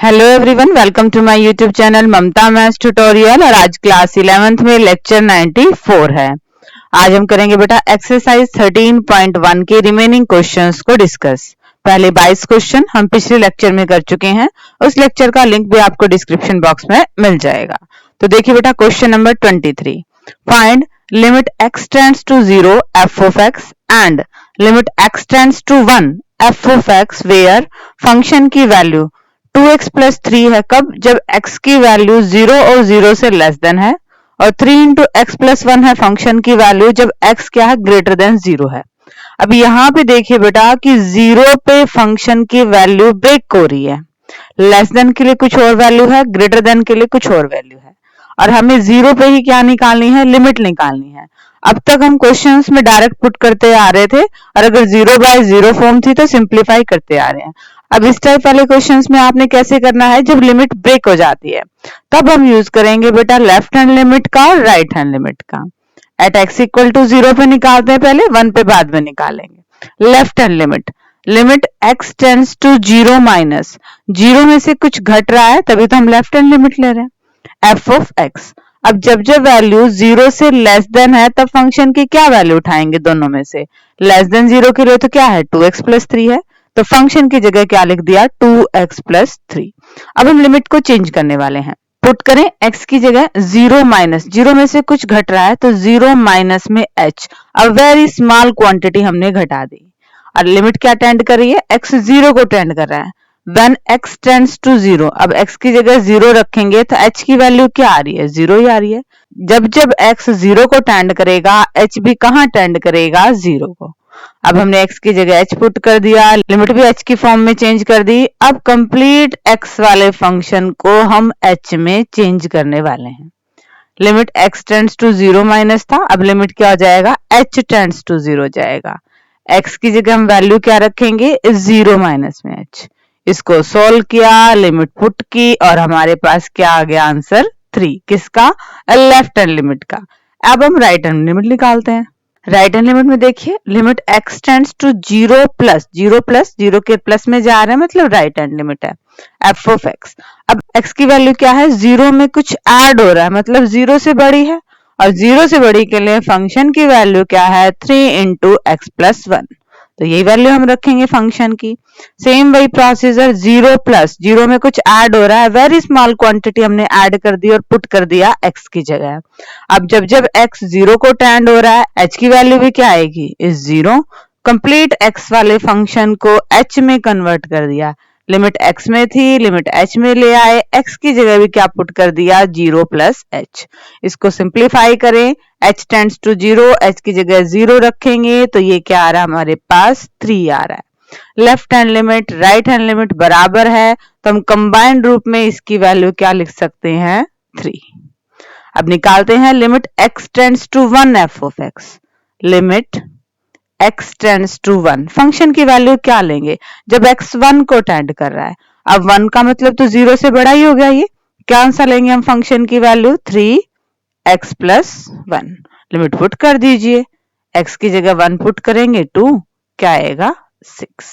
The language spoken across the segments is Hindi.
Hello everyone, welcome to my YouTube channel Mamta maths tutorial. और आज क्लास 11th में लेक्चर 94 है। आज हम करेंगे बेटा एक्सरसाइज 13.1 के रिमेनिंग क्वेश्चंस को डिस्कस। पहले 22 क्वेश्चन हम पिछले लेक्चर में कर चुके हैं, उस लेक्चर का लिंक भी आपको डिस्क्रिप्शन बॉक्स में मिल जाएगा। तो देखिए बेटा question number 23, find limit x tends to 0 f of x and limit x tends to 1 f of x where function की वैल्यू 2x प्लस 3 है। कब? जब x की वैल्यू 0 और 0 से लेस देन है, और 3 इंटू एक्स प्लस 1 है फंक्शन की वैल्यू जब x क्या है, ग्रेटर देन 0 है। अब यहाँ पे देखिए बेटा कि 0 पे फंक्शन की वैल्यू ब्रेक हो रही है, लेस देन के लिए कुछ और वैल्यू है, ग्रेटर देन के लिए कुछ और वैल्यू है, और हमें 0 पे ही क्या निकालनी है, लिमिट निकालनी है। अब तक हम क्वेश्चंस में डायरेक्ट पुट करते आ रहे थे, और अगर 0 बाय 0 फॉर्म थी तो सिंप्लीफाई करते आ रहे हैं। अब इस टाइप वाले क्वेश्चंस में आपने कैसे करना है, जब लिमिट ब्रेक हो जाती है तब हम यूज करेंगे बेटा लेफ्ट हैंड लिमिट का और राइट हैंड लिमिट का। एट x इक्वल टू 0 पे निकालते हैं पहले, 1 पे बाद में निकालेंगे। Left hand limit, limit x tends to 0 minus 0 में से कुछ घट रहा है, तभी तो हम लेफ्ट हैंड लिमिट ले रहे हैं, f ऑफ x। अब जब जब वैल्यू 0 से लेस देन है तब फंक्शन की क्या वैल्यू उठाएंगे, दोनों में से लेस देन 0 के लिए तो क्या है, 2x प्लस 3 है, तो फंक्शन की जगह क्या लिख दिया, 2x प्लस 3। अब हम लिमिट को चेंज करने वाले हैं। पुट करें x की जगह 0 माइनस 0 में से कुछ घट रहा है तो 0 माइनस में h, अ वेरी स्मॉल क्वांटिटी हमने घटा दी। और लिमिट क्या टेंड कर रही है, x 0 को टेंड कर रहा है। When x tends to 0, अब x की जगह 0 रखेंगे तो h की वैल्यू क्या आ रही है, 0 ही आ रही है। जब जब x 0 को टेंड करेगा h भी कहां टेंड करेगा, 0 को। अब हमने x की जगह h पुट कर दिया, लिमिट भी h की फॉर्म में चेंज कर दी। अब कंप्लीट x वाले फंक्शन को हम h में चेंज करने वाले हैं। Limit x tends to 0 minus था, अब लिमिट क्या हो जाएगा, h टेंड्स टू 0 हो जाएगा। x की जगह हम वैल्यू क्या रखेंगे, 0 माइनस में h। इसको सोल्व किया, लिमिट पुट की, और हमारे पास क्या आ गया, आंसर 3। किसका, लेफ्ट हैंड लिमिट का। अब हम राइट हैंड लिमिट निकालते हैं। राइट हैंड लिमिट में देखिए, limit x tends to 0 plus 0 के प्लस में जा रहा है, मतलब राइट हैंड लिमिट है, f ऑफ x। अब x की वैल्यू क्या है, 0 में कुछ ऐड हो रहा है, मतलब 0 से बड़ी है, और 0 से बड़ी के लिए फंक्शन की वैल्यू क्या है, 3 इंटू एक्स प्लस 1। तो यही वैल्यू हम रखेंगे फंक्शन की। सेम वही प्रोसीजर, 0 प्लस 0 में कुछ ऐड हो रहा है, वेरी स्मॉल क्वांटिटी हमने ऐड कर दी और पुट कर दिया x की जगह। अब जब जब x 0 को टेंड हो रहा है, h की वैल्यू भी क्या आएगी, इस 0। कंप्लीट x वाले फंक्शन को h में कन्वर्ट कर दिया। लिमिट x में थी, लिमिट h में ले आए, x की जगह भी क्या पुट कर दिया, 0 प्लस h। इसको सिंप्लीफाई करें, h टेंड्स टू 0, h की जगह 0 रखेंगे तो ये क्या आ रहा है, हमारे पास 3 आ रहा है। Left hand limit right hand limit बराबर है, तो हम कंबाइंड रूप में इसकी वैल्यू क्या लिख सकते हैं, 3। अब निकालते हैं limit x tends to 1 f of x। Limit x tends to 1, function की वैल्यू क्या लेंगे, जब x 1 को टेंड कर रहा है। अब 1 का मतलब तो 0 से बड़ा ही हो गया, ये क्या आंसर लेंगे हम, फंक्शन की value 3x plus 1। Limit put कर दीजिए, x की जगह 1 पुट करेंगे 2, क्या आएगा 6।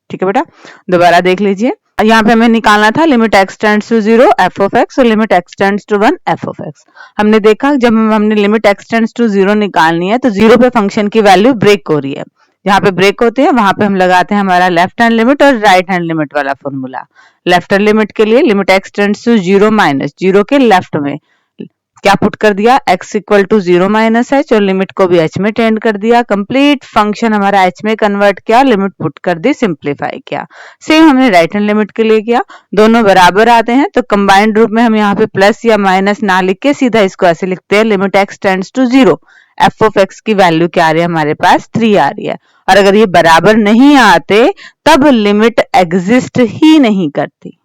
ठीक है बेटा, दोबारा देख लीजिए। यहाँ पे हमें निकालना था limit x tends to 0 f of x और limit x tends to 1 f of x। हमने देखा जब हमने लिमिट x टेंड्स टू 0 निकालनी है तो 0 पे फंक्शन की वैल्यू ब्रेक हो रही है। जहाँ पे ब्रेक होती है वहां पे हम लगाते हैं हमारा लेफ्ट हैंड लिमिट और राइट हैंड लिमिट वाला फॉर्मूला। लेफ्ट हैंड लिमिट के लिए limit x tends to 0 minus 0 के लेफ्ट में क्या पुट कर दिया, x equal to 0 minus h, और लिमिट को भी h में टेंड कर दिया। कंप्लीट फंक्शन हमारा h में कन्वर्ट किया, लिमिट पुट कर दी, सिंप्लीफाई किया। सेम हमने राइट हैंड लिमिट के लिए किया। दोनों बराबर आते हैं तो कंबाइंड रूप में हम यहाँ पे प्लस या माइनस ना लिख के सीधा इसको ऐसे लिखते हैं, limit x tends to 0, f of x की वैल्यू क्या आ रही है, हमारे पास 3 आ रही है। और अगर ये बराबर नहीं आते तब लिमिट एग्जिस्ट ही नहीं करती।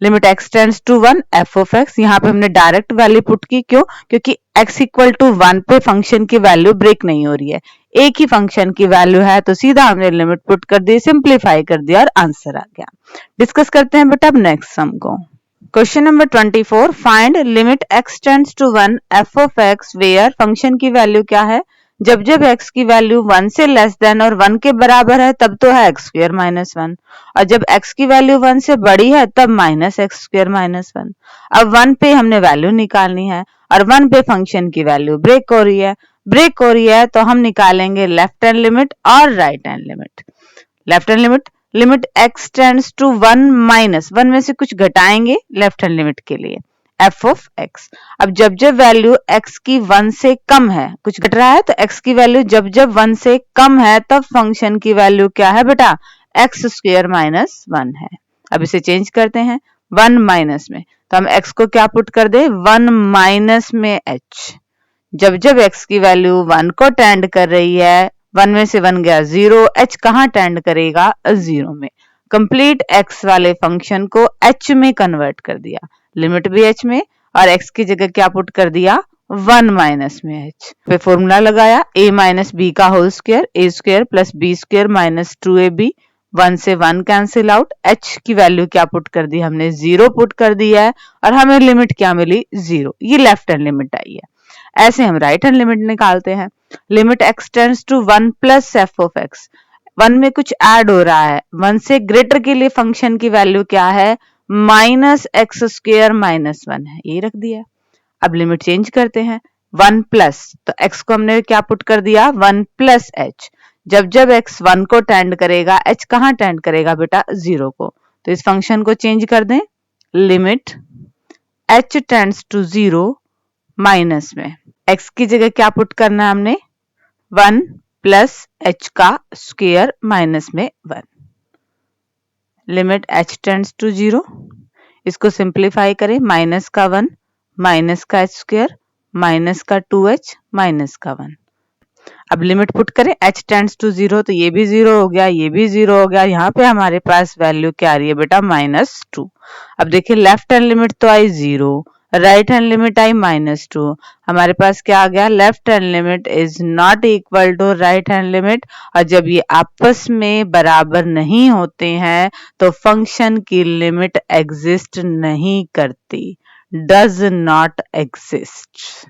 Limit x tends to 1 f of x, यहाँ पे हमने डायरेक्ट वैल्यू पुट की, क्यों, क्योंकि x इक्वल टू 1 पे फंक्शन की वैल्यू ब्रेक नहीं हो रही है, एक ही फंक्शन की वैल्यू है, तो सीधा हमने लिमिट पुट कर दी, सिंप्लीफाई कर दिया और आंसर आ गया। डिस्कस करते हैं बेटा अब नेक्स्ट सम को। Question number 24, find limit x tends to 1 f of x where function की वैल्यू क्या है, जब जब x की वैल्यू 1 से लेस देन और 1 के बराबर है तब तो है x स्क्वायर माइनस 1, और जब x की वैल्यू 1 से बड़ी है तब माइनस एक्स स्क्वायर माइनस 1। अब 1 पे हमने वैल्यू निकालनी है और 1 पे फंक्शन की वैल्यू ब्रेक हो रही है तो हम निकालेंगे लेफ्ट हैंड लिमिट और right hand limit. Left hand limit x tends to 1 minus 1 में से कुछ घटाएंगे लेफ्ट हैंड लिमिट के लिए f ऑफ x। अब जब जब वैल्यू x की 1 से कम है, कुछ घट रहा है तो x की वैल्यू जब जब 1 से कम है तब फंक्शन की वैल्यू क्या है बेटा, x स्क्वायर माइनस 1 है। अब इसे चेंज करते हैं 1 माइनस में, तो हम x को क्या पुट कर दे 1 माइनस में h। जब जब x की वैल्यू 1 को टेंड कर रही है, 1 में से 1 गया 0, h कहां टेंड करेगा 0 में। कंप्लीट x वाले फंक्शन को h में कन्वर्ट कर दिया, लिमिट भी h में और x की जगह क्या पुट कर दिया 1 माइनस में h। फिर फॉर्मूला लगाया a माइनस बी का whole square, a square plus b square minus 2ab, 1 से 1 कैंसिल आउट, h की वैल्यू क्या पुट कर दी हमने 0 पुट कर दिया है और हमें लिमिट क्या मिली 0। ये लेफ्ट हैंड लिमिट आई है। ऐसे हम राइट हैंड लिमिट निकालते हैं। Limit x tends to 1 plus f of x, 1 में कुछ ऐड हो रहा है, 1 से ग्रेटर के लिए फंक्शन की वैल्यू क्या है माइनस एक्स स्क्वायर माइनस 1 है, ये रख दिया। अब लिमिट चेंज करते हैं 1 प्लस, तो x को हमने क्या पुट कर दिया 1 प्लस h। जब जब x 1 को टेंड करेगा h कहां टेंड करेगा बेटा 0 को, तो इस फंक्शन को चेंज कर दें, limit h tends to 0 minus में x की जगह क्या पुट करना है हमने 1 प्लस h का स्क्वायर माइनस में 1, लिमिट h टेंड्स टू 0। इसको सिंप्लीफाई करें, माइनस का 1 माइनस का h स्क्वायर माइनस का 2h माइनस का 1। अब लिमिट पुट करें h टेंड्स टू 0, तो ये भी 0 हो गया, ये भी 0 हो गया, यहाँ पे हमारे पास वैल्यू क्या आ रही है बेटा -2। अब देखिए लेफ्ट हैंड लिमिट तो आई 0, राइट हैंड लिमिट आई -2, हमारे पास क्या आ गया left hand limit is not equal to right hand limit. और जब ये आपस में बराबर नहीं होते हैं तो फंक्शन की लिमिट एग्जिस्ट नहीं करती, डज नॉट एग्जिस्ट।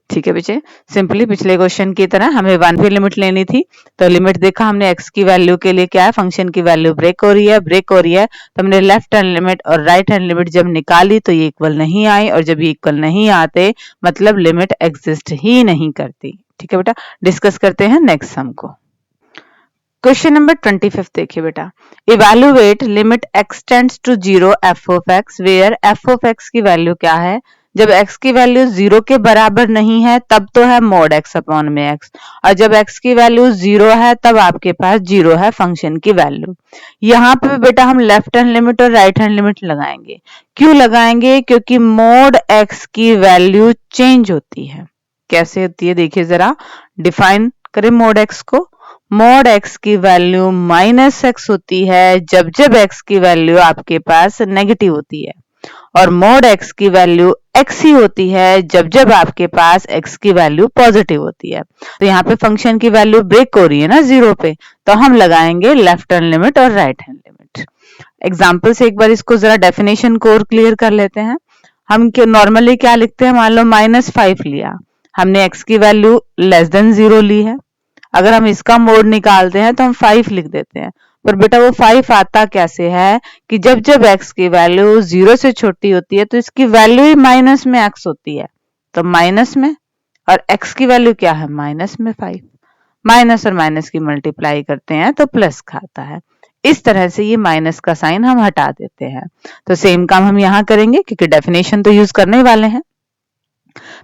ठीक है बच्चे, सिंपली पिछले क्वेश्चन की तरह हमें 1 पे लिमिट लेनी थी, तो लिमिट देखा हमने x की वैल्यू के लिए क्या है, फंक्शन की वैल्यू ब्रेक हो रही है, तो हमने लेफ्ट हैंड लिमिट और राइट हैंड लिमिट जब निकाली तो ये इक्वल नहीं आई, और जब ये इक्वल नहीं आते मतलब लिमिट एग्जिस्ट ही नहीं करती। ठीक है बेटा, डिस्कस करते हैं नेक्स्ट सम को। क्वेश्चन नंबर 25 देखिए बेटा, evaluate limit x tends to 0 f of x where f of x की वैल्यू क्या है। जब x की वैल्यू 0 के बराबर नहीं है तब तो है mod x अपॉन में x, और जब x की वैल्यू 0 है तब आपके पास 0 है फंक्शन की वैल्यू। यहाँ पे बेटा हम लेफ्ट हैंड लिमिट और राइट हैंड लिमिट लगाएंगे। क्यों लगाएंगे, क्योंकि mod x की वैल्यू चेंज होती है। कैसे होती है देखिए जरा, डिफाइन करें mod x को। mod x की वैल्यू -x होती है जब जब x की वैल्यू आपके पास नेगेटिव होती है, और mod x की वैल्यू x ही होती है जब जब आपके पास x की वैल्यू पॉजिटिव होती है। तो यहाँ पे फंक्शन की वैल्यू ब्रेक हो रही है ना 0 पे, तो हम लगाएंगे लेफ्ट हैंड लिमिट और राइट हैंड लिमिट। एग्जाम्पल से एक बार इसको जरा डेफिनेशन को और क्लियर कर लेते हैं। हम नॉर्मली क्या लिखते हैं, मान लो -5 लिया, हमने x की वैल्यू लेस देन 0 ली है, अगर हम इसका मोड निकालते हैं तो हम 5 लिख देते हैं, पर बेटा वो 5 आता कैसे है कि जब जब x की वैल्यू 0 से छोटी होती है तो इसकी वैल्यू ही माइनस में x होती है, तो माइनस में, और x की वैल्यू क्या है माइनस में 5, माइनस और माइनस की मल्टीप्लाई करते हैं तो प्लस का आता है। इस तरह से ये माइनस का साइन हम हटा देते हैं। तो सेम काम हम यहाँ करेंगे क्योंकि डेफिनेशन तो यूज करने वाले हैं।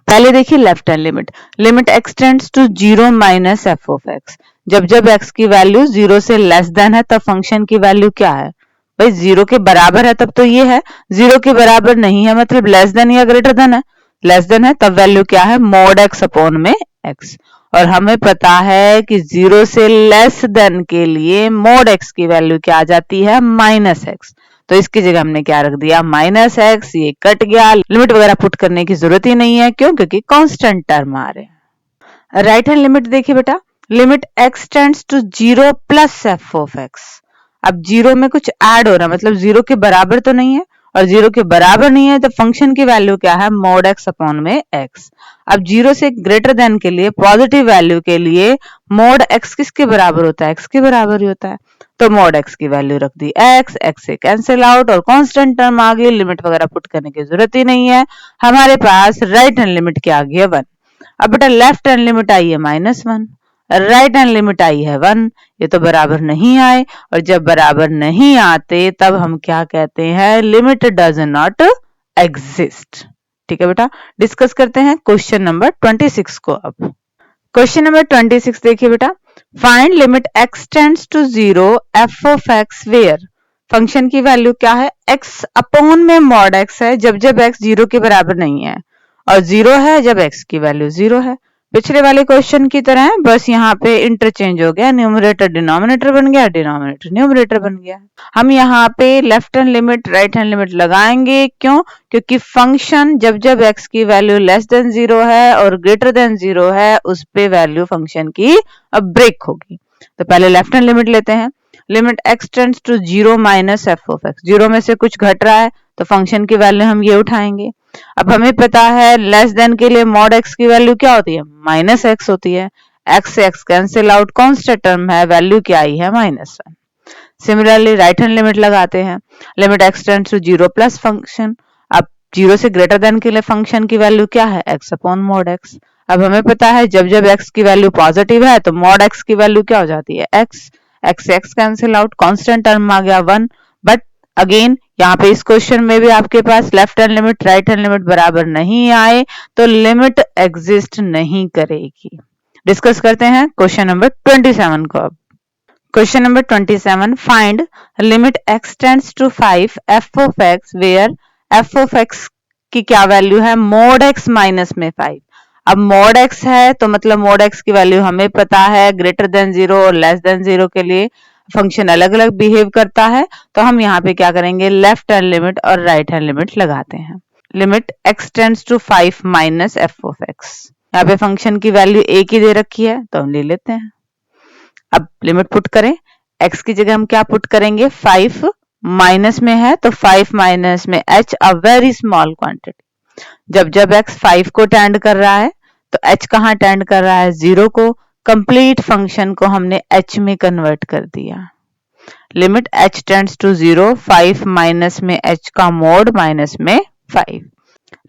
पहले देखिए left hand limit, limit x tends to 0 minus f of x। जब जब x की वैल्यू 0 से लेस देन है तब फंक्शन की वैल्यू क्या है भाई 0 के बराबर है, तब तो ये है, 0 के बराबर नहीं है मतलब लेस देन या ग्रेटर देन है, लेस देन है तब वैल्यू क्या है mod x अपॉन में x। और हमें पता है कि 0 से लेस देन के लिए mod x की वैल्यू क्या आ जाती है -x, तो इसकी जगह हमने क्या रख दिया -x, ये कट गया, लिमिट वगैरह पुट करने की जरूरत ही नहीं है, क्यों, क्योंकि कांस्टेंट टर्म आ रहे हैं। राइट हैंड लिमिट देखिए बेटा, limit x tends to 0 plus f of x। अब 0 में कुछ ऐड हो रहा है, मतलब 0 के बराबर तो नहीं है, और 0 के बराबर नहीं है तो फंक्शन की वैल्यू क्या है, mod x अपॉन में x। अब 0 से ग्रेटर देन के लिए पॉजिटिव वैल्यू के लिए mod x किसके बराबर होता है, x के बराबर ही होता है। तो mod x की वैल्यू रख दी x से कैंसिल आउट और कांस्टेंट टर्म आ गई, लिमिट वगैरह पुट करने की जरूरत ही नहीं है। हमारे पास राइट हैंड लिमिट क्या आ गई है 1। अब बेटा लेफ्ट हैंड लिमिट आई है -1, राइट हैंड लिमिट आई है 1। ये तो बराबर नहीं आए, और जब बराबर नहीं आते तब हम क्या कहते हैं, लिमिट डज नॉट एग्जिस्ट। ठीक है बेटा, डिस्कस करते हैं क्वेश्चन नंबर 26 को। अब क्वेश्चन नंबर 26 देखिए बेटा, find limit x tends to 0 f of x where. Function की वैल्यू क्या है, x अपॉन में mod x है जब जब x 0 के बराबर नहीं है, और 0 है जब x की वैल्यू 0 है। पिछले वाले क्वेश्चन की तरह है, बस यहाँ पे इंटरचेंज हो गया, न्यूमरेटर डिनोमिनेटर बन गया, डिनोमिनेटर न्यूमरेटर बन गया। हम यहाँ पे left hand limit right hand limit लगाएंगे, क्यों, क्योंकि फंक्शन जब जब x की वैल्यू लेस देन 0 है और ग्रेटर देन 0 है उस पे वैल्यू फंक्शन की अब ब्रेक होगी। तो पहले लेफ्ट हैंड लिमिट लेते हैं, limit x tends to 0 minus f of x. 0 में से कुछ घट रहा है तो फंक्शन की वैल्यू हम ये उठाएंगे। अब हमें पता है लेस देन के लिए mod x की वैल्यू क्या होती है, -x होती है। x से x cancel out, constant term है, वैल्यू क्या आई है -1। सिमिलरली राइट हैंड लिमिट लगाते हैं, limit x tends to 0 plus function. अब 0 से ग्रेटर देन के लिए फंक्शन की वैल्यू क्या है, x अपॉन mod x। अब हमें पता है जब जब x की वैल्यू पॉजिटिव है तो mod x की वैल्यू क्या हो जाती है, x से x cancel out, constant term आ गया 1। बट अगेन यहाँ पे इस क्वेश्चन में भी आपके पास left hand limit right hand limit बराबर नहीं आए तो लिमिट एग्जिस्ट नहीं करेगी। डिस्कस करते हैं क्वेश्चन नंबर 27 को। अब question number 27, find limit x tends to 5 f of x where f of x की क्या वैल्यू है, mod x माइनस में 5। अब mod x है तो मतलब mod x की वैल्यू हमें पता है, ग्रेटर देन 0 और लेस देन 0 के लिए फंक्शन अलग अलग बिहेव करता है। तो हम यहाँ पे क्या करेंगे, लेफ्ट हैंड लिमिट और राइट हैंड लिमिट लगाते हैं। Limit x tends to 5 minus f of x. यहाँ पे फंक्शन की वैल्यू एक ही दे रखी है तो हम ले लेते हैं। अब लिमिट पुट करें, x की जगह हम क्या पुट करेंगे, 5 माइनस में है तो 5 माइनस में h, अ वेरी स्मॉल क्वांटिटी। जब जब x 5 को टेंड कर रहा है तो h कहाँ टेंड कर रहा है, 0 को। कंप्लीट फंक्शन को हमने h में कन्वर्ट कर दिया। Limit h tends to 0, 5 minus में h का मोड माइनस में 5।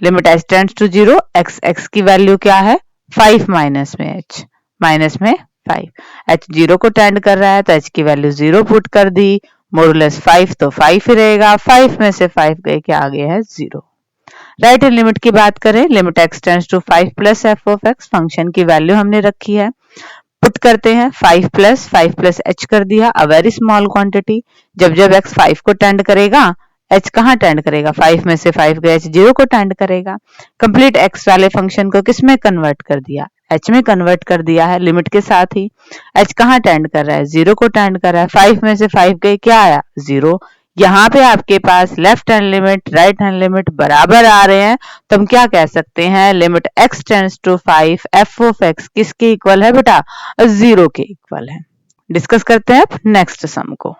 Limit h tends to 0, x की वैल्यू क्या है, 5 माइनस में h माइनस में 5। h 0 को टेंड कर रहा है तो h की वैल्यू 0 पुट कर दी, मोरलेस 5 तो 5 ही रहेगा, 5 में से 5 गए, क्या आ गया है 0। राइट हैंड लिमिट की बात करें, limit x tends to 5 plus F of x, function की वैल्यू हमने रखी है, पुट करते हैं 5 प्लस h कर दिया, अ वेरी स्मॉल क्वांटिटी। जब जब x 5 को टेंड करेगा h कहाँ टेंड करेगा, 5 में से 5 गए, h 0 को टेंड करेगा। कंप्लीट x वाले फंक्शन को किस में कन्वर्ट कर दिया, h में कन्वर्ट कर दिया है लिमिट के साथ ही। h कहाँ टेंड कर रहा है, 0 को टेंड कर रहा है, 5 में से 5 गए, क्या आया 0। यहाँ पे आपके पास left hand limit right hand limit बराबर आ रहे हैं तो हम क्या कह सकते हैं, limit x tends to 5 f of x किसके इक्वल है बेटा, 0 के इक्वल है। डिस्कस करते हैं अब नेक्स्ट सम को।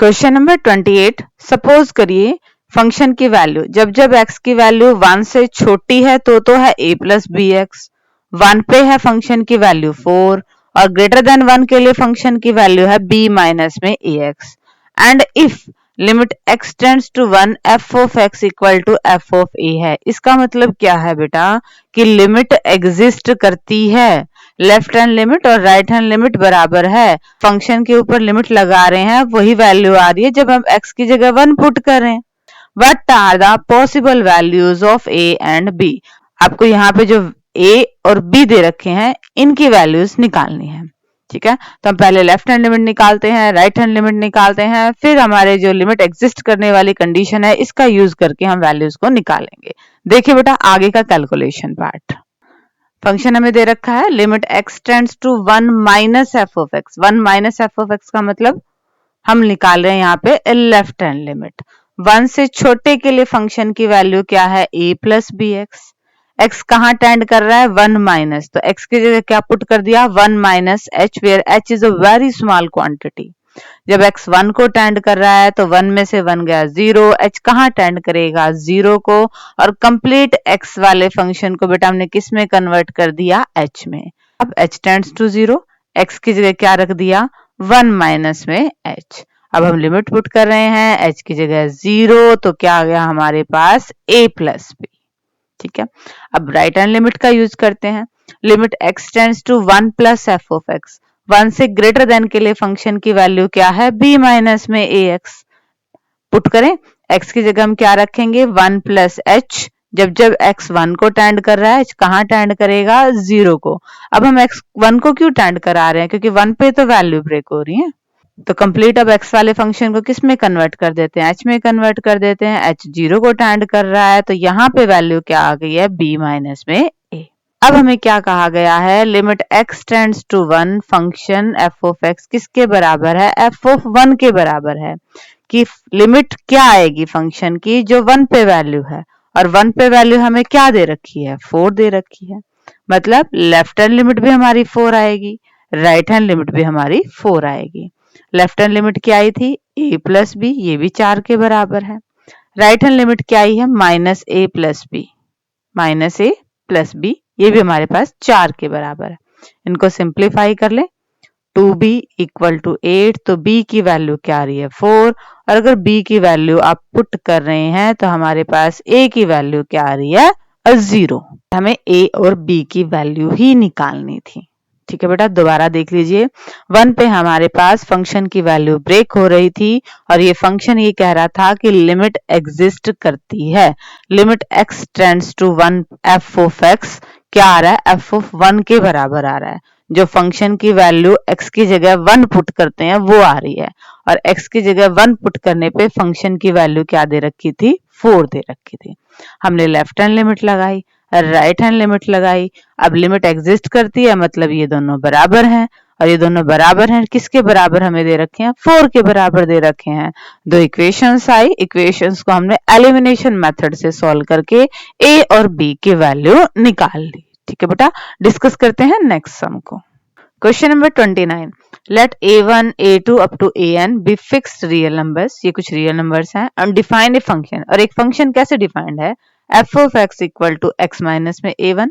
क्वेश्चन नंबर 28, सपोज करिए फंक्शन की वैल्यू जब जब x की वैल्यू 1 से छोटी है तो है a प्लस बी एक्स, 1 पे है फंक्शन की वैल्यू 4 और ग्रेटर देन 1 के लिए फंक्शन की वैल्यू है b माइनस में ax। And if limit x tends to 1 f of x equal to f of a है। इसका मतलब क्या है बेटा कि लिमिट एग्जिस्ट करती है, लेफ्ट हैंड लिमिट और राइट हैंड लिमिट बराबर है, फंक्शन के ऊपर लिमिट लगा रहे हैं, वही वैल्यू आ रही है जब हम x की जगह 1 पुट करें। What are the possible values of a and b। आपको यहाँ पे जो a और b दे रखे हैं इनकी वैल्यूज निकालनी है। ठीक है, तो हम पहले लेफ्ट हैंड लिमिट निकालते हैं, राइट हैंड लिमिट निकालते हैं, फिर हमारे जो लिमिट एग्जिस्ट करने वाली कंडीशन है इसका यूज करके हम वैल्यूज को निकालेंगे। देखिए बेटा आगे का कैलकुलेशन पार्ट। फंक्शन हमें दे रखा है limit x tends to 1 minus f of x. 1 minus f of x का मतलब हम निकाल रहे हैं यहाँ पे लेफ्ट हैंड लिमिट। 1 से छोटे के लिए फंक्शन की वैल्यू क्या है, a plus b x. x कहाँ टेंड कर रहा है, 1 माइनस, तो x की जगह क्या पुट कर दिया, 1 minus h, where h is a very small quantity. जब x 1 को टेंड कर रहा है तो 1 में से 1 गया 0, h कहाँ टेंड करेगा 0 को, और कंप्लीट x वाले फंक्शन को बेटा हमने किस में कन्वर्ट कर दिया h में। अब h टेंड्स टू 0, x की जगह क्या रख दिया 1 माइनस में h। अब हम लिमिट पुट कर रहे हैं, h की जगह 0 तो क्या आ गया हमारे पास a प्लस b। ठीक है, अब राइट हैंड लिमिट का यूज करते हैं। Limit x tends to 1 plus F of x, 1 से ग्रेटर देन के लिए फंक्शन की वैल्यू क्या है b माइनस में ax। पुट करें, x की जगह हम क्या रखेंगे 1 प्लस h। जब जब x 1 को टेंड कर रहा है h कहाँ टेंड करेगा 0 को। अब हम x 1 को क्यों टेंड करा रहे हैं, क्योंकि 1 पे तो वैल्यू ब्रेक हो रही है। तो कंप्लीट अब x वाले फंक्शन को किस में कन्वर्ट कर देते हैं, h में कन्वर्ट कर देते हैं। h 0 को टेंड कर रहा है तो यहाँ पे वैल्यू क्या आ गई है b माइनस में a। अब हमें क्या कहा गया है, limit x tends to 1 function f of x किसके बराबर है f ऑफ 1 के बराबर है। कि लिमिट क्या आएगी फंक्शन की जो 1 पे वैल्यू है, और 1 पे वैल्यू हमें क्या दे रखी है 4 दे रखी है। मतलब लेफ्ट हैंड लिमिट भी हमारी 4 आएगी, राइट हैंड लिमिट भी हमारी 4 आएगी। लेफ्ट हैंड लिमिट क्या आई थी a प्लस बी, ये भी 4 के बराबर है। राइट हैंड लिमिट क्या आई है minus a plus b, minus a plus b, ये भी हमारे पास 4 के बराबर है। इनको सिंप्लीफाई कर ले, 2b इक्वल टू 8, तो b की वैल्यू क्या आ रही है 4, और अगर b की वैल्यू आप पुट कर रहे हैं तो हमारे पास a की वैल्यू क्या आ रही है 0। हमें a और b की वैल्यू ही निकालनी थी। ठीक है बेटा, दोबारा देख लीजिए। 1 पे हमारे पास फंक्शन की वैल्यू ब्रेक हो रही थी और ये फंक्शन ये कह रहा था कि लिमिट एग्जिस्ट करती है। Limit x tends to 1 f of x क्या आ रहा है f ऑफ 1 के बराबर आ रहा है। जो फंक्शन की वैल्यू x की जगह 1 पुट करते हैं वो आ रही है, और x की जगह 1 पुट करने पे फंक्शन की वैल्यू क्या दे रखी थी 4 दे रखी थी। हमने लेफ्ट हैंड लिमिट लगाई, राइट हैंड लिमिट लगाई। अब लिमिट एग्जिस्ट करती है मतलब ये दोनों बराबर हैं, और ये दोनों बराबर हैं किसके बराबर हमें दे रखे हैं 4 के बराबर दे रखे हैं। दो इक्वेशंस आई, इक्वेशंस को हमने एलिमिनेशन मेथड से सॉल्व करके a और b की वैल्यू निकाल ली। ठीक है बेटा, डिस्कस करते हैं नेक्स्ट सम को। Question number 29, let a1 a2 up to an be fixed real numbers. ये कुछ रियल नंबर्स हैं। एंड डिफाइन ए फंक्शन, और एक फंक्शन कैसे डिफाइंड है f of x equal to x minus में a1,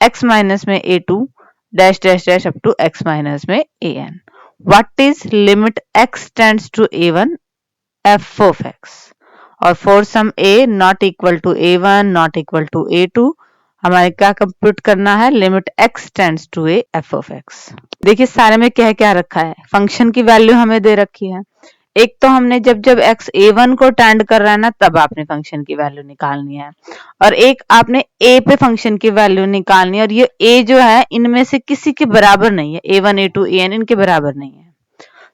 x माइनस में a2 dash dash dash up to x minus में an। What is limit x tends to a1 f of x, और for some a not equal to a1 not equal to a2 हमारे क्या कंप्यूट करना है, limit x tends to a f of x। देखिए सारे में क्या क्या रखा है, फंक्शन की वैल्यू हमें दे रखी है। एक तो हमने जब जब x a1 को टेंड कर रहा है ना तब आपने फंक्शन की वैल्यू निकालनी है, और एक आपने a पे फंक्शन की वैल्यू निकालनी है, और ये a जो है इनमें से किसी के बराबर नहीं है, a1 a2 an इनके बराबर नहीं है।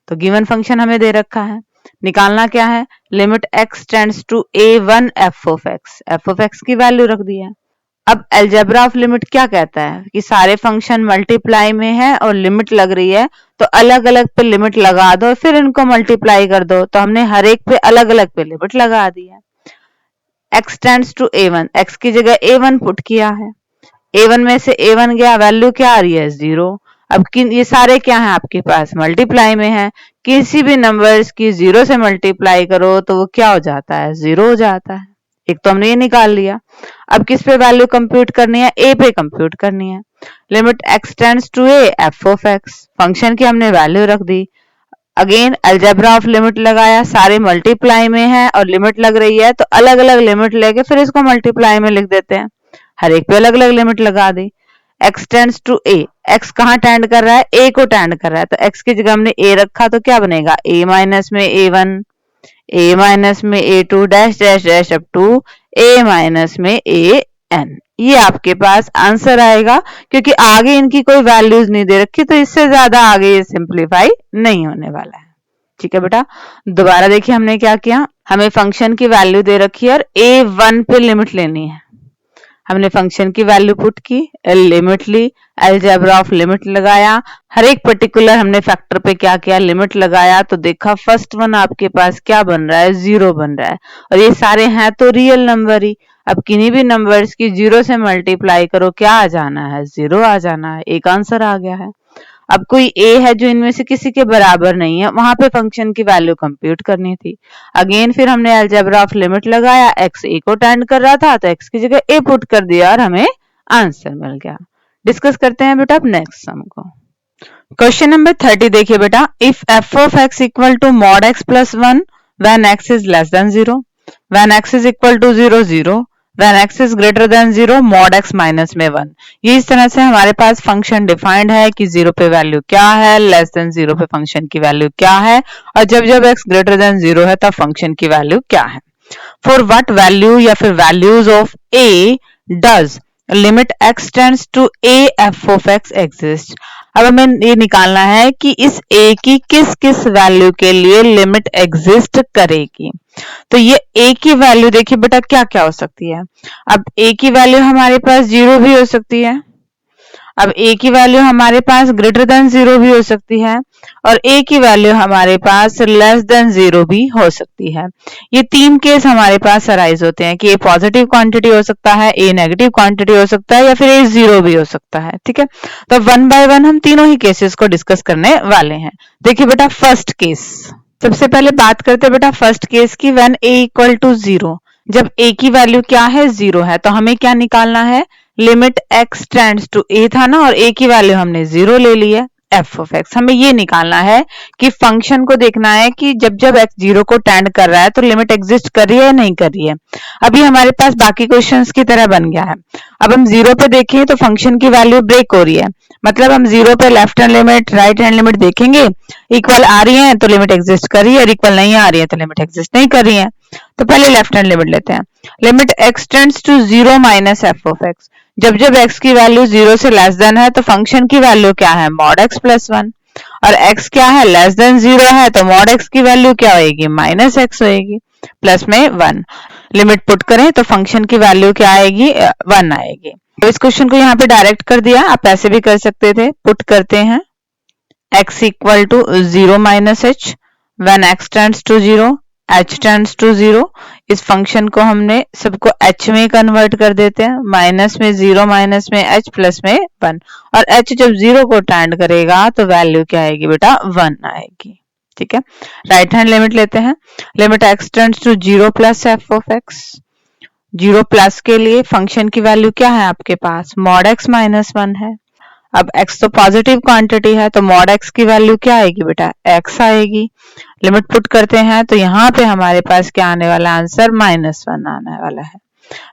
तो गिवन फंक्शन हमें दे रखा है, निकालना क्या है, limit x tends to a1 f of x की वैल्यू रख दी है। अब अलजेब्रा ऑफ लिमिट क्या कहता है कि सारे फंक्शन मल्टीप्लाई में है और लिमिट लग रही है तो अलग अलग पे लिमिट लगा दो फिर इनको मल्टीप्लाई कर दो। तो हमने हर एक पे अलग अलग पे लिमिट लगा दी है। x tends to a1, x की जगह a1 पुट किया है, a1 में से a1 गया, वैल्यू क्या आ रही है 0। अब ये सारे क्या है आपके पास मल्टीप्लाई में है, किसी भी नंबर्स की 0 से मल्टीप्लाई करो तो वो क्या हो जाता है 0 हो जाता है। एक तो हमने ये निकाल लिया। अब किस पे वैल्यू कंप्यूट करनी है, a पे कंप्यूट करनी है। Limit x tends to a f of x, function की हमने वैल्यू रख दी। अगेन अलजेब्रा ऑफ लिमिट लगाया, सारे मल्टीप्लाई में है और लिमिट लग रही है तो अलग अलग लिमिट लेके फिर इसको मल्टीप्लाई में लिख देते हैं, हर एक पे अलग अलग लिमिट लगा दी। x tends to a, x कहाँ टेंड कर रहा है a को टेंड कर रहा है, तो x की जगह हमने a रखा तो क्या बनेगा a माइनस में a1, a माइनस में a2 dash dash dash up to a minus में an। ये आपके पास आंसर आएगा, क्योंकि आगे इनकी कोई वैल्यूज नहीं दे रखी तो इससे ज्यादा आगे ये सिंप्लीफाई नहीं होने वाला है। ठीक है बेटा, दोबारा देखिए हमने क्या किया, हमें फंक्शन की वैल्यू दे रखी है और a1 पे लिमिट लेनी है। हमने फंक्शन की वैल्यू पुट की, लिमिट ली, अलजेब्रा ऑफ लिमिट लगाया, हर एक पर्टिकुलर हमने फैक्टर पे क्या किया लिमिट लगाया, तो देखा फर्स्ट वन आपके पास क्या बन रहा है 0 बन रहा है, और ये सारे हैं तो रियल नंबर ही। अब किन्हीं भी नंबर्स की 0 से मल्टीप्लाई करो क्या आ जाना है 0 आ जाना है, एक आंसर आ गया है। अब कोई a है जो इनमें से किसी के बराबर नहीं है, वहां पे फंक्शन की वैल्यू कंप्यूट करनी थी। अगेन फिर हमने अलजेब्रा ऑफ लिमिट लगाया, x a को टेंड कर रहा था तो x की जगह a पुट कर दिया और हमें आंसर मिल गया। डिस्कस करते हैं बेटा अब नेक्स्ट सम को। क्वेश्चन नंबर 30 देखिए बेटा, if f of x equal to mod x plus 1 when x is less than 0, when x is equal to 0 0, when x is greater than 0 mod x minus में 1। ये इस तरह से हमारे पास फंक्शन डिफाइंड है कि 0 पे वैल्यू क्या है, लेस देन 0 पे फंक्शन की वैल्यू क्या है, और जब जब x ग्रेटर देन 0 है तब फंक्शन की वैल्यू क्या है। फॉर व्हाट वैल्यू या फिर values of a does limit x tends to a f of x exist. अब हमें ये निकालना है कि इस a की किस किस वैल्यू के लिए लिमिट एग्जिस्ट करेगी। तो ये a की वैल्यू देखिए बेटा क्या क्या हो सकती है। अब a की वैल्यू हमारे पास 0 भी हो सकती है, अब a की वैल्यू हमारे पास ग्रेटर देन 0 भी हो सकती है, और a की वैल्यू हमारे पास लेस देन 0 भी हो सकती है। ये तीन केस हमारे पास अराइज होते हैं कि a पॉजिटिव क्वांटिटी हो सकता है, a नेगेटिव क्वांटिटी हो सकता है, या फिर a 0 भी हो सकता है। ठीक है, तो वन बाय वन हम तीनों ही केसेस को डिस्कस करने वाले हैं। देखिए बेटा फर्स्ट केस, सबसे पहले बात करते हैं बेटा फर्स्ट केस की, व्हेन a इक्वल टू 0। जब a की वैल्यू क्या है 0 है तो हमें क्या निकालना है, limit x tends to a था ना, और a की वैल्यू हमने 0 ले ली है, f ऑफ x। हमें ये निकालना है कि फंक्शन को देखना है कि जब जब x 0 को टेंड कर रहा है तो लिमिट एग्जिस्ट कर रही है या नहीं कर रही है। अभी हमारे पास बाकी क्वेश्चंस की तरह बन गया है। अब हम 0 पे देखें तो फंक्शन की वैल्यू ब्रेक हो रही है, मतलब हम 0 पे left hand limit right hand limit देखेंगे, इक्वल आ रही है तो लिमिट एग्जिस्ट कर रही है, और इक्वल नहीं आ रही है तो लिमिट एग्जिस्ट नहीं कर रही है। तो पहले लेफ्ट हैंड लिमिट लेते हैं, limit x tends to 0 minus f of x। जब जब x की वैल्यू 0 से लेस देन है तो फंक्शन की वैल्यू क्या है, mod x प्लस 1, और x क्या है लेस देन 0 है तो mod x की वैल्यू क्या होगी, माइनस x होगी, प्लस में 1। लिमिट पुट करें तो फंक्शन की वैल्यू क्या आएगी, 1 आएगी। तो इस क्वेश्चन को यहाँ पे डायरेक्ट कर दिया, आप ऐसे भी कर सकते थे। पुट करते हैं x equal to 0 minus h, when x tends to 0 h tends to 0। इस फंक्शन को हमने सबको h में कन्वर्ट कर देते हैं, माइनस में 0 माइनस में h प्लस में 1, और h जब 0 को टेंड करेगा तो वैल्यू क्या आएगी बेटा, 1 आएगी। ठीक है, राइट हैंड लिमिट लेते हैं, limit x tends to 0 plus f of x। 0 plus के लिए फंक्शन की वैल्यू क्या है आपके पास, mod x माइनस 1 है। अब x तो पॉजिटिव क्वांटिटी है तो mod x की वैल्यू क्या आएगी बेटा, x आएगी। लिमिट पुट करते हैं तो यहाँ पे हमारे पास क्या आने वाला आंसर, -1 आने वाला है।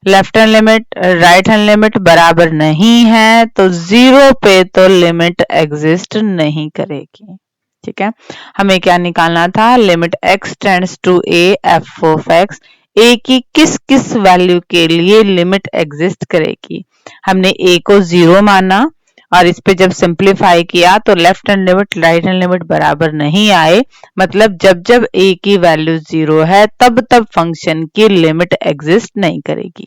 Left hand limit right hand limit बराबर नहीं है तो 0 पे तो लिमिट एग्जिस्ट नहीं करेगी। ठीक है, हमें क्या निकालना था, limit x tends to a f of x, a की किस किस वैल्यू के लिए लिमिट एग्जिस्ट करेगी। हमने a को 0 माना, और इस पे जब सिंप्लीफाई किया तो left hand limit right hand limit बराबर नहीं आए, मतलब जब जब a की वैल्यू 0 है तब तब फंक्शन की लिमिट एग्जिस्ट नहीं करेगी।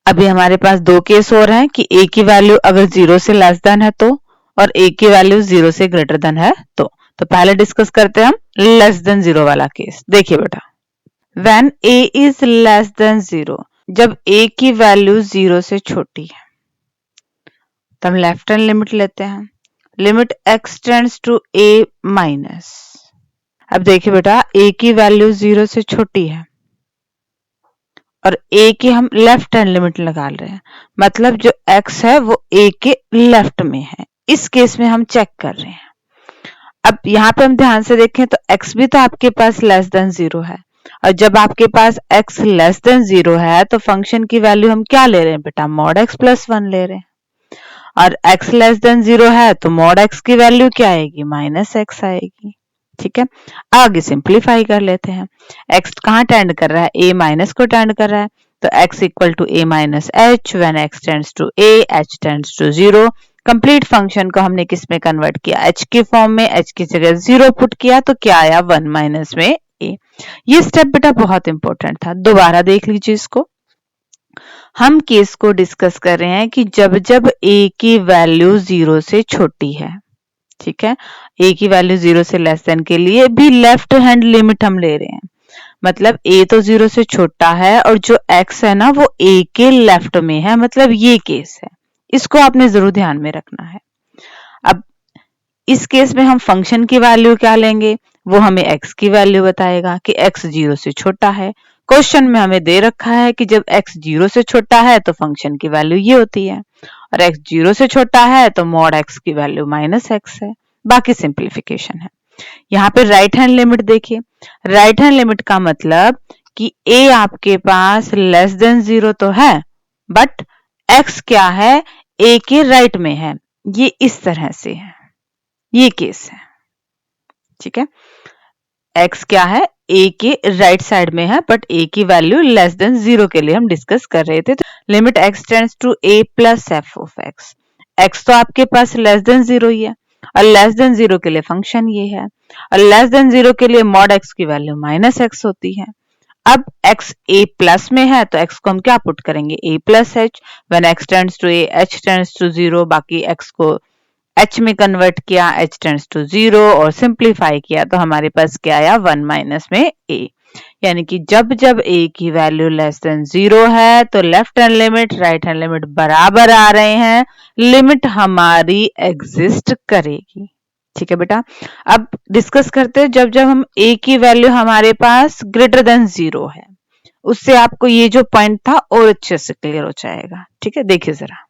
अभी हमारे पास दो केस और हैं कि a की वैल्यू अगर 0 से लेस देन है तो, और a की वैल्यू 0 से ग्रेटर देन है तो पहले डिस्कस करते हैं हम लेस देन 0 वाला केस। देखिए बेटा, when a is less than 0, जब a की वैल्यू 0 से छोटी है तो हम लेफ्ट हैंड लिमिट लेते हैं, limit x tends to a minus. अब देखिए बेटा a की वैल्यू 0 से छोटी है और a की हम लेफ्ट हैंड लिमिट लगा रहे हैं, मतलब जो x है वो a के लेफ्ट में है। इस केस में हम चेक कर रहे हैं। अब यहाँ पे हम ध्यान से देखें तो x भी तो आपके पास लेस देन 0 है, और जब आपके पास x लेस देन 0 है तो फंक्शन की वैल्यू हम क्या ले रहे हैं बेटा, mod x प्लस 1 ले रहे हैं, और x लेस देन 0 है तो mod x की वैल्यू क्या आएगी, माइनस x आएगी। ठीक है, आगे सिंप्लीफाई कर लेते हैं। x कहाँ टेंड कर रहा है, a माइनस को टेंड कर रहा है, तो x equal to a minus h, when x tends to a h tends to 0। Complete function को हमने किस में कन्वर्ट किया, h के फॉर्म में, h की जगह 0 पुट किया तो क्या आया, 1 माइनस में a। ये स्टेप बेटा बहुत इंपॉर्टेंट था, दोबारा देख लीजिए इसको। हम केस को डिस्कस कर रहे हैं कि जब जब a की वैल्यू 0 से छोटी है, ठीक है, a की वैल्यू 0 से लेस देन के लिए भी लेफ्ट हैंड लिमिट हम ले रहे हैं, मतलब a तो 0 से छोटा है और जो x है ना वो a के लेफ्ट में है, मतलब ये केस है, इसको आपने जरूर ध्यान में रखना है। अब इस केस में हम फंक्शन की वैल्यू क्या लेंगे, वो हमें x की वैल्यू बताएगा कि x 0 से छोटा है। क्वेश्चन में हमें दे रखा है कि जब x 0 से छोटा है तो फंक्शन की वैल्यू ये होती है, और x 0 से छोटा है तो मॉड x की वैल्यू -x है। बाकी सिंप्लीफिकेशन है। यहाँ पे राइट हैंड लिमिट देखिए, राइट हैंड लिमिट का मतलब कि a आपके पास लेस देन 0 तो है, बट x क्या है, a के राइट में है, ये इस तरह से है, ये केस है। ठीक है, x क्या है, a के राइट साइड में है, बट a की वैल्यू लेस देन 0 के लिए हम डिस्कस कर रहे थे। तो limit x tends to a plus F of x, x तो आपके पास लेस देन 0 ही है, और लेस देन 0 के लिए फंक्शन ये है, और लेस देन 0 के लिए मॉड x की वैल्यू -x होती है। अब x a प्लस में है तो x को हम क्या पुट करेंगे, a plus h, when x tends to a h tends to 0, बाकी x को h में कन्वर्ट किया, h टेंड्स टू 0 और सिंप्लीफाई किया तो हमारे पास क्या आया, 1 माइनस में a। यानी कि जब जब a की वैल्यू लेस देन 0 है तो left hand limit right hand limit बराबर आ रहे हैं, लिमिट हमारी एग्जिस्ट करेगी। ठीक है बेटा, अब डिस्कस करते हैं जब जब हम a की वैल्यू हमारे पास ग्रेटर देन 0 है, उससे आपको ये जो पॉइंट था और अच्छे से क्लियर हो जाएगा। ठीक है, देखिए जरा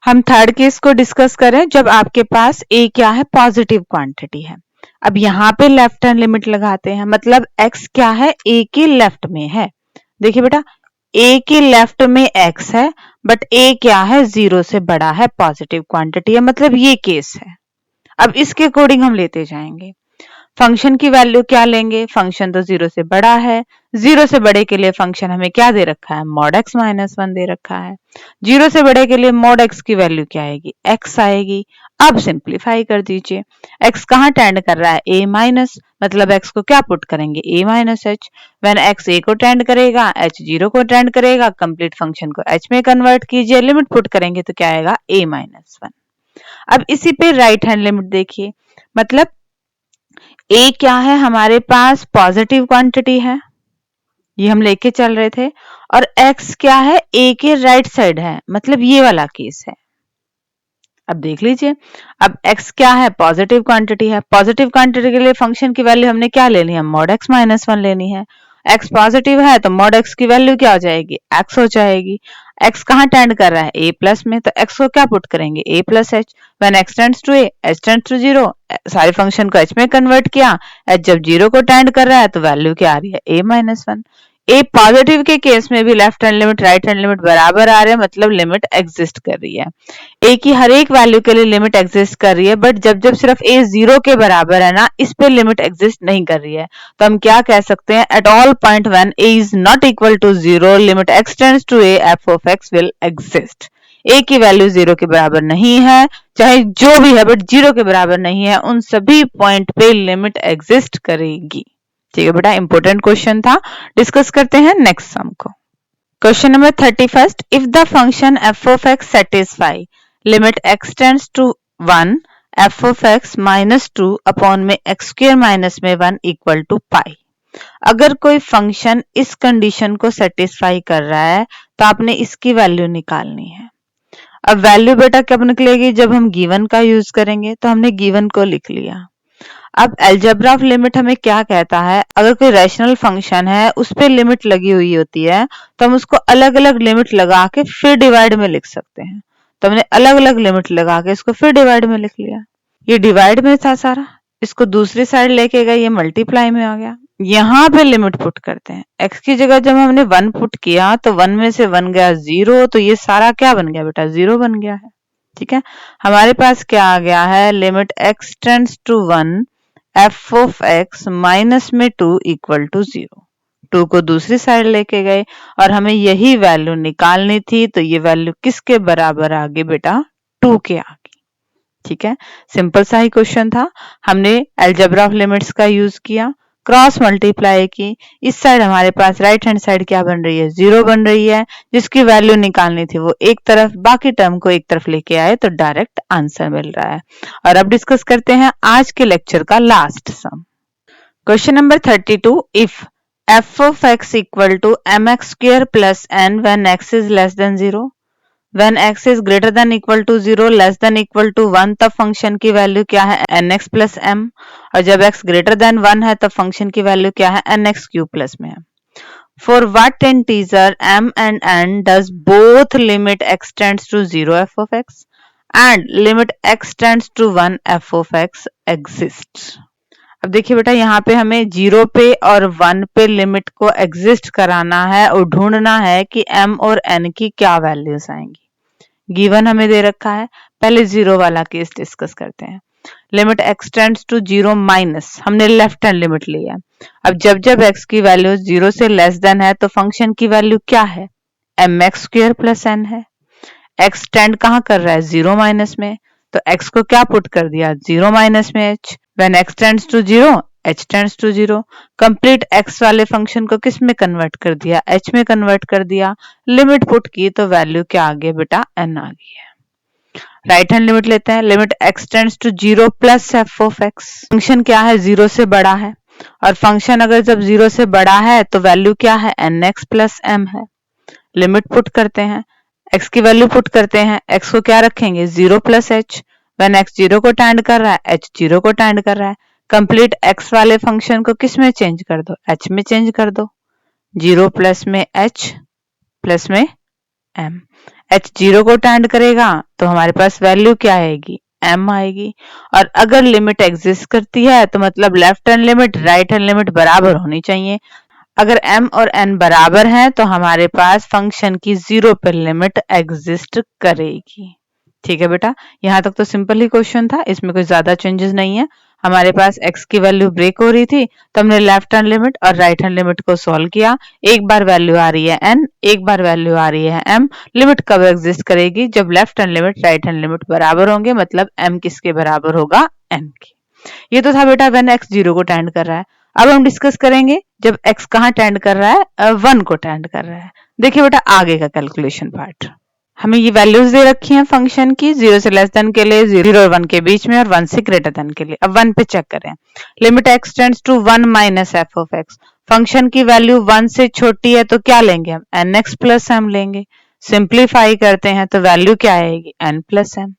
हम थर्ड केस को डिस्कस करें, जब आपके पास a क्या है, पॉजिटिव क्वांटिटी है। अब यहाँ पे लेफ्ट हैंड लिमिट लगाते हैं, मतलब x क्या है, a के लेफ्ट में है। देखिए बेटा, a के लेफ्ट में x है, बट a क्या है, 0 से बड़ा है, पॉजिटिव क्वांटिटी है, मतलब ये केस है। अब इसके अकॉर्डिंग हम लेते जाएंगे, फंक्शन की वैल्यू क्या लेंगे, फंक्शन तो 0 से बड़ा है, 0 से बड़े के लिए फंक्शन हमें क्या दे रखा है, मॉड x -1 दे रखा है। 0 से बड़े के लिए मॉड x की वैल्यू क्या आएगी, x आएगी। अब सिंप्लीफाई कर दीजिए, x कहाँ टेंड कर रहा है, a माइनस, मतलब x को क्या पुट करेंगे, a minus h, when x a को टेंड करेगा, h 0 को टेंड करेगा, कंप्लीट फंक्शन को h में कन्वर्ट कीजिए, लिमिट पुट करेंगे तो क्या आएगा, a -1। अब इसी पे राइट हैंड लिमिट देखिए, मतलब a क्या है, हमारे पास पॉजिटिव क्वांटिटी है, ये हम लेके चल रहे थे, और x क्या है, a के राइट साइड है, मतलब ये वाला केस है। अब देख लीजिए, अब x क्या है, पॉजिटिव क्वांटिटी है, पॉजिटिव क्वांटिटी के लिए फंक्शन की वैल्यू हमने क्या लेनी है, मॉड x -1 लेनी है। x पॉजिटिव है तो मॉड x की वैल्यू क्या हो जाएगी, x हो जाएगी। x कहाँ टेंड कर रहा है, a प्लस में, तो x को क्या पुट करेंगे, a plus h, when x tends to a, h tends to 0, सारे फंक्शन को h में कन्वर्ट किया, h जब 0 को टेंड कर रहा है तो वैल्यू क्या आ रही है, a -1। ए पॉजिटिव के केस में भी left hand limit right hand limit बराबर आ रहे हैं, मतलब लिमिट एग्जिस्ट कर रही है। ए की हर एक वैल्यू के लिए लिमिट एग्जिस्ट कर रही है, बट जब जब सिर्फ ए 0 के बराबर है ना, इस पे लिमिट एग्जिस्ट नहीं कर रही है। तो हम क्या कह सकते हैं, at all point when a is not equal to 0, limit x tends to a, f of x will exist. A की वैल्यू 0 के बराबर नहीं है, चाहे जो भी है, बट 0 के बराबर नहीं है, उन सभी पॉइंट पे लिमिट एग्जिस्ट करेगी। ठीक है बेटा, इंपॉर्टेंट क्वेश्चन था। डिस्कस करते हैं नेक्स्ट सम को। Question number 31, if the function f of x satisfy limit x tends to 1 f of x -2 upon में x स्क्वायर माइनस में 1 इक्वल टू पाई। अगर कोई फंक्शन इस कंडीशन को सेटिस्फाई कर रहा है तो आपने इसकी वैल्यू निकालनी है। अब वैल्यू बेटा कब निकलेगी, जब हम गिवन का यूज करेंगे, तो हमने गिवन को लिख लिया। अब अलजेब्रा ऑफ लिमिट हमें क्या कहता है, अगर कोई रैशनल फंक्शन है उस पे लिमिट लगी हुई होती है तो हम उसको अलग अलग लिमिट लगा के फिर डिवाइड में लिख सकते हैं। तो हमने अलग अलग लिमिट लगा के इसको फिर डिवाइड में लिख लिया। ये डिवाइड में था सारा, इसको दूसरी साइड लेके गए, ये मल्टीप्लाई में आ गया। यहाँ पे लिमिट पुट करते हैं, x की जगह जब हमने 1 पुट किया तो 1 में से 1 गया 0, तो ये सारा क्या बन गया बेटा, 0 बन गया है। ठीक है, हमारे पास क्या आ गया है, limit x tends to 1 f of x minus में 2 इक्वल टू 0। 2 को दूसरी साइड लेके गए और हमें यही वैल्यू निकालनी थी, तो ये वैल्यू किसके बराबर आ गई बेटा, 2 के आ गई। ठीक है, सिंपल सा ही क्वेश्चन था, हमने अलजेब्रा ऑफ लिमिट्स का यूज किया, क्रॉस मल्टीप्लाई की, इस साइड हमारे पास राइट हैंड साइड क्या बन रही है, 0 बन रही है, जिसकी वैल्यू निकालनी थी वो एक तरफ, बाकी टर्म को एक तरफ लेके आए तो डायरेक्ट आंसर मिल रहा है। और अब डिस्कस करते हैं आज के लेक्चर का last sum. Question number 32, if f of x equal to mx square plus n when x is less than 0, when x is greater than equal to 0 less than equal to 1 तब फंक्शन की वैल्यू क्या है nx प्लस m, और जब x ग्रेटर देन 1 है तब फंक्शन की वैल्यू क्या है nx क्यूब प्लस में है। For what integer m and n does both limit x tends to 0 f of x and limit x tends to 1 f of x exists? अब देखिए बेटा, यहाँ पे हमें 0 पे और 1 पे लिमिट को एग्जिस्ट कराना है और ढूंढना है कि m और n की क्या वैल्यूज आएंगी। गिवन हमें दे रखा है, पहले 0 वाला केस डिस्कस करते हैं। Limit x tends to 0 minus, हमने लेफ्ट हैंड लिमिट लिया। अब जब जब x की वैल्यू 0 से लेस देन है तो फंक्शन की वैल्यू क्या है mx स्क्वायर प्लस n है। x टेंड कहाँ कर रहा है 0 माइनस में, तो x को क्या पुट कर दिया 0 माइनस में h। When x tends to 0 h tends to 0, complete x वाले फंक्शन को किस में कन्वर्ट कर दिया h में कन्वर्ट कर दिया। लिमिट पुट की तो वैल्यू क्या आ गई बेटा n आ गई है। राइट हैंड लिमिट लेते हैं, limit x tends to 0 plus f of x। Function क्या है 0 से बड़ा है, और फंक्शन अगर जब 0 से बड़ा है तो वैल्यू क्या है nx प्लस m है। लिमिट पुट करते हैं, x की वैल्यू पुट करते हैं, x को क्या रखेंगे 0 प्लस h। व्हेन x 0 को टेंड कर रहा है h 0 को टेंड कर रहा है, कंप्लीट x वाले फंक्शन को किस में चेंज कर दो h में चेंज कर दो। 0 प्लस में h प्लस में m, h 0 को टेंड करेगा तो हमारे पास वैल्यू क्या आएगी m आएगी। और अगर लिमिट एग्जिस्ट करती है तो मतलब left hand limit right hand limit बराबर होनी चाहिए। अगर m और n बराबर हैं तो हमारे पास फंक्शन की 0 पर लिमिट एग्जिस्ट करेगी। ठीक है बेटा, यहाँ तक तो सिंपल ही क्वेश्चन था, इसमें कोई ज्यादा चेंजेस नहीं है। हमारे पास x की वैल्यू ब्रेक हो रही थी तो हमने लेफ्ट हैंड लिमिट और राइट हैंड लिमिट को सॉल्व किया। एक बार वैल्यू आ रही है n, एक बार वैल्यू आ रही है m। लिमिट कब एग्जिस्ट करेगी जब left hand limit right hand limit बराबर होंगे, मतलब m किसके बराबर होगा n के। ये तो था बेटा व्हेन x 0 को टेंड कर रहा है। अब हम डिस्कस करेंगे जब x कहाँ टेंड कर रहा है 1 को टेंड कर रहा है। देखिए बेटा आगे का कैलकुलेशन पार्ट, हमें ये वैल्यूज दे रखी हैं फंक्शन की 0 से लेस देन के लिए, 0 और 1 के बीच में, और 1 से ग्रेटर देन के लिए। अब 1 पे चेक करें, limit x tends to 1 minus f of x। Function की वैल्यू 1 से छोटी है तो क्या लेंगे हम nx प्लस m लेंगे। सिंप्लीफाई करते हैं तो वैल्यू क्या आएगी n plus m।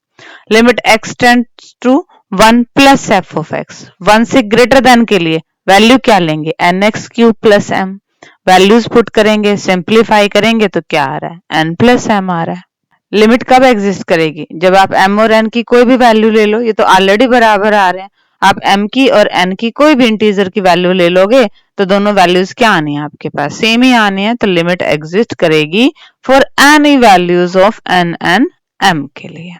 Limit x tends to 1 plus f of x, 1 से ग्रेटर देन के लिए वैल्यू क्या लेंगे nx cube plus m। Values put करेंगे, सिंप्लीफाई करेंगे तो क्या आ रहा है n प्लस m आ रहा है। लिमिट कब एग्जिस्ट करेगी जब आप m और n की कोई भी वैल्यू ले लो, ये तो ऑलरेडी बराबर आ रहे हैं। आप m की और n की कोई भी इंटीजर की वैल्यू ले लोगे तो दोनों वैल्यूज क्या आनी है आपके पास सेम ही आनी है, तो लिमिट एग्जिस्ट करेगी for any values of n and m के लिए।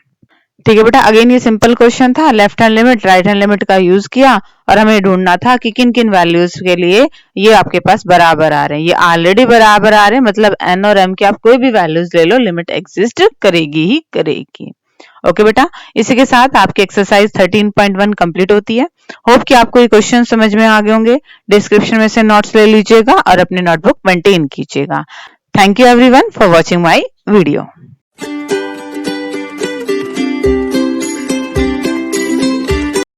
ठीक है बेटा, अगेन ये सिंपल क्वेश्चन था, left hand limit right hand limit का यूज किया और हमें ढूंढना था कि किन किन वैल्यूज के लिए ये आपके पास बराबर आ रहे हैं। ये ऑलरेडी बराबर आ रहे हैं, मतलब n और m की आप कोई भी वैल्यूज ले लो लिमिट एग्जिस्ट करेगी ही करेगी। ओके बेटा, इसी के साथ आपकी एक्सरसाइज 13.1 कंप्लीट होती है। होप कि आपको ये क्वेश्चन समझ में आ गए होंगे। डिस्क्रिप्शन में से नोट्स ले लीजिएगा और अपनी नोटबुक मेंटेन कीजिएगा। Thank you everyone for watching my video.